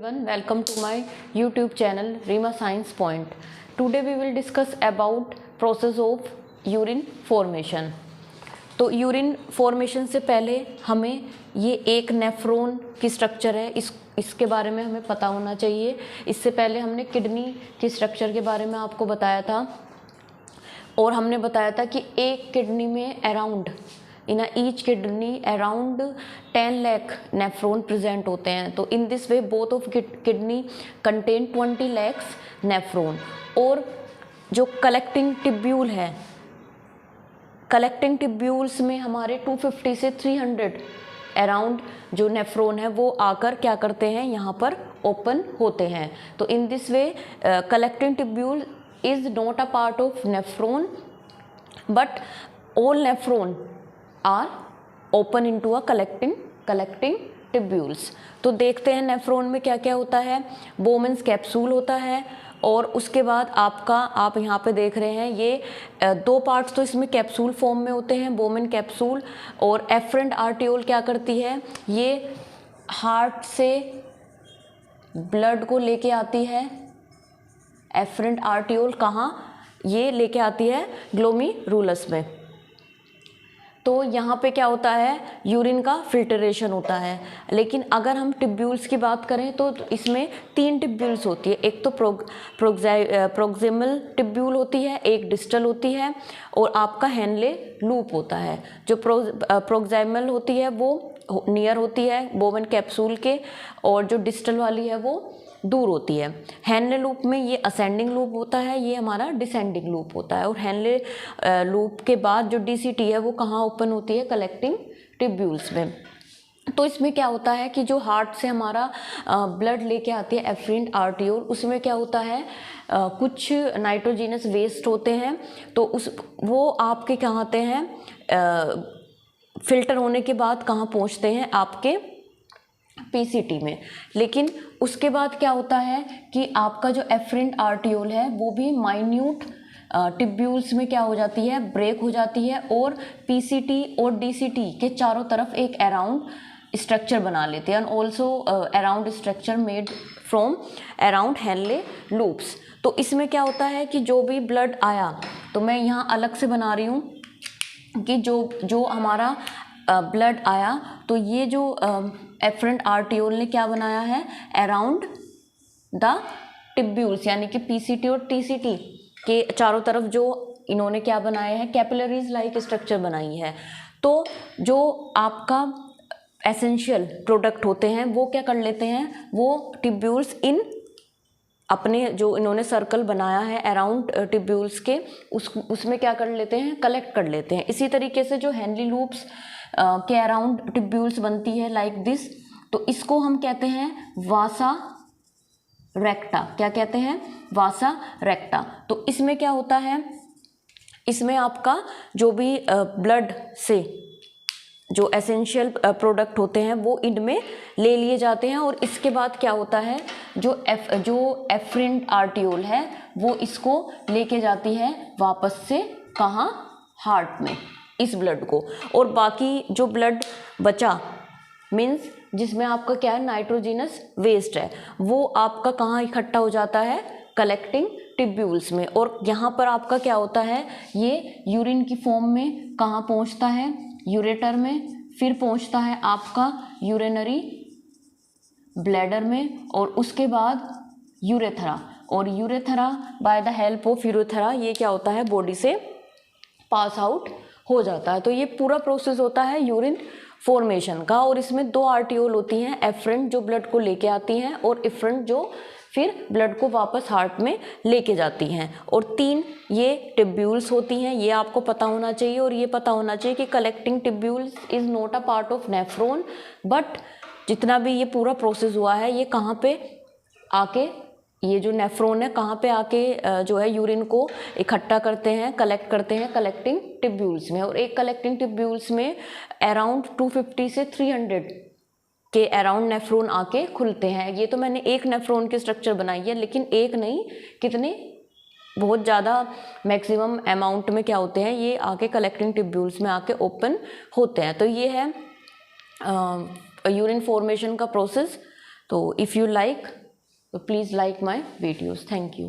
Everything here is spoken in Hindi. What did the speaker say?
Everyone, welcome to my YouTube channel Rima Science Point. Today we will discuss about process of urine formation. तो यूरिन फॉर्मेशन से पहले हमें ये एक नेफ्रॉन की स्ट्रक्चर है इसके बारे में हमें पता होना चाहिए। इससे पहले हमने किडनी की स्ट्रक्चर के बारे में आपको बताया था और हमने बताया था कि एक किडनी में around in each kidney around 10 lakh nephron present होते हैं। तो in this way both of kidney contain 20 lakhs nephron. और जो कलेक्टिंग टिब्यूल है, कलेक्टिंग टिब्यूल्स में हमारे 250 से 300 अराउंड जो नेफ्रॉन है वो आकर क्या करते हैं, यहाँ पर ओपन होते हैं। तो in this way collecting tubule is not a part of nephron but all nephron are open into a collecting tubules. तो देखते हैं नेफ्रॉन में क्या क्या होता है। बोमेन्स कैप्सूल होता है और उसके बाद आप यहाँ पे देख रहे हैं ये दो पार्ट्स तो इसमें कैप्सूल फॉर्म में होते हैं, बोमेन कैप्सूल। और एफरेंट आर्टियोल क्या करती है, ये हार्ट से ब्लड को लेके आती है। एफरेंट आर्टियोल कहाँ, ये लेके आती है ग्लोमेरुलस में। तो यहाँ पे क्या होता है, यूरिन का फिल्टरेशन होता है। लेकिन अगर हम टिब्यूल्स की बात करें तो इसमें 3 टिब्यूल्स होती है। एक तो प्रोक्सिमल टिब्यूल होती है, एक डिस्टल होती है और आपका हेनले लूप होता है। जो प्रोक्सिमल होती है वो नियर होती है बोमेन कैप्सूल के और जो डिस्टल वाली है वो दूर होती है। हेनले लूप में ये असेंडिंग लूप होता है, ये हमारा डिसेंडिंग लूप होता है। और हेनले लूप के बाद जो डीसीटी है वो कहाँ ओपन होती है, कलेक्टिंग टिब्यूल्स में। तो इसमें क्या होता है कि जो हार्ट से हमारा ब्लड लेके आती है एफरेंट आर्टियोल, उसमें क्या होता है कुछ नाइट्रोजिनस वेस्ट होते हैं। तो वो आपके कहाँ आते हैं, फिल्टर होने के बाद कहाँ पहुँचते हैं, आपके पीसीटी में। लेकिन उसके बाद क्या होता है कि आपका जो एफरेंट आर्टियोल है वो भी माइन्यूट टिब्यूल्स में क्या हो जाती है, ब्रेक हो जाती है और पीसीटी और डीसीटी के चारों तरफ एक अराउंड स्ट्रक्चर बना लेते हैं। And also around structure made from around Henle loops. तो इसमें क्या होता है कि जो भी ब्लड आया, तो मैं यहाँ अलग से बना रही हूँ कि जो हमारा ब्लड आया, तो ये जो एफरेंट आर्टियोल ने क्या बनाया है, अराउंड द टिब्यूल्स यानी कि पीसीटी और टीसीटी के चारों तरफ जो इन्होंने क्या बनाया है, कैपिलरीज लाइक स्ट्रक्चर बनाई है। तो जो आपका एसेंशियल प्रोडक्ट होते हैं वो क्या कर लेते हैं, वो टिब्यूल्स इन अपने जो इन्होंने सर्कल बनाया है अराउंड टिब्यूल्स के उसमें क्या कर लेते हैं, कलेक्ट कर लेते हैं। इसी तरीके से जो हेनली लूप्स के अराउंड टिब्यूल्स बनती है लाइक दिस, तो इसको हम कहते हैं वासा रेक्टा। क्या कहते हैं, वासा रेक्टा। तो इसमें क्या होता है, इसमें आपका जो भी ब्लड से जो एसेंशियल प्रोडक्ट होते हैं वो इनमें ले लिए जाते हैं। और इसके बाद क्या होता है, जो एफरेंट आर्टियोल है वो इसको लेके जाती है वापस से कहाँ, हार्ट में, इस ब्लड को। और बाकी जो ब्लड बचा मीन्स जिसमें आपका क्या है, नाइट्रोजिनस वेस्ट है, वो आपका कहाँ इकट्ठा हो जाता है, कलेक्टिंग टिब्यूल्स में। और यहाँ पर आपका क्या होता है, ये यूरिन की फॉर्म में कहाँ पहुँचता है, यूरेटर में, फिर पहुँचता है आपका यूरिनरी ब्लैडर में और उसके बाद यूरेथ्रा। और urethra by the help of urethra ये क्या होता है, बॉडी से पास आउट हो जाता है। तो ये पूरा प्रोसेस होता है यूरिन फॉर्मेशन का। और इसमें 2 आर्टियोल होती हैं, एफरेंट जो ब्लड को लेके आती हैं और इफरेंट जो फिर ब्लड को वापस हार्ट में लेके जाती हैं। और 3 ये टिब्यूल्स होती हैं, ये आपको पता होना चाहिए। और ये पता होना चाहिए कि collecting tubules is not a part of nephron but जितना भी ये पूरा प्रोसेस हुआ है ये कहाँ पे आके, ये जो नेफ्रॉन है कहाँ पे आके जो है यूरिन को इकट्ठा करते हैं, कलेक्ट करते हैं कलेक्टिंग टिब्यूल्स में। और एक कलेक्टिंग टिब्यूल्स में अराउंड 250 से 300 के अराउंड नेफ्रॉन आके खुलते हैं। ये तो मैंने एक नेफ्रॉन की स्ट्रक्चर बनाई है, लेकिन एक नहीं, कितने, बहुत ज़्यादा मैक्सिमम अमाउंट में क्या होते हैं, ये आके कलेक्टिंग टिब्यूल्स में आके ओपन होते हैं। तो ये है यूरिन फॉर्मेशन का प्रोसेस। तो इफ़ यू लाइक तो please like my videos. Thank you.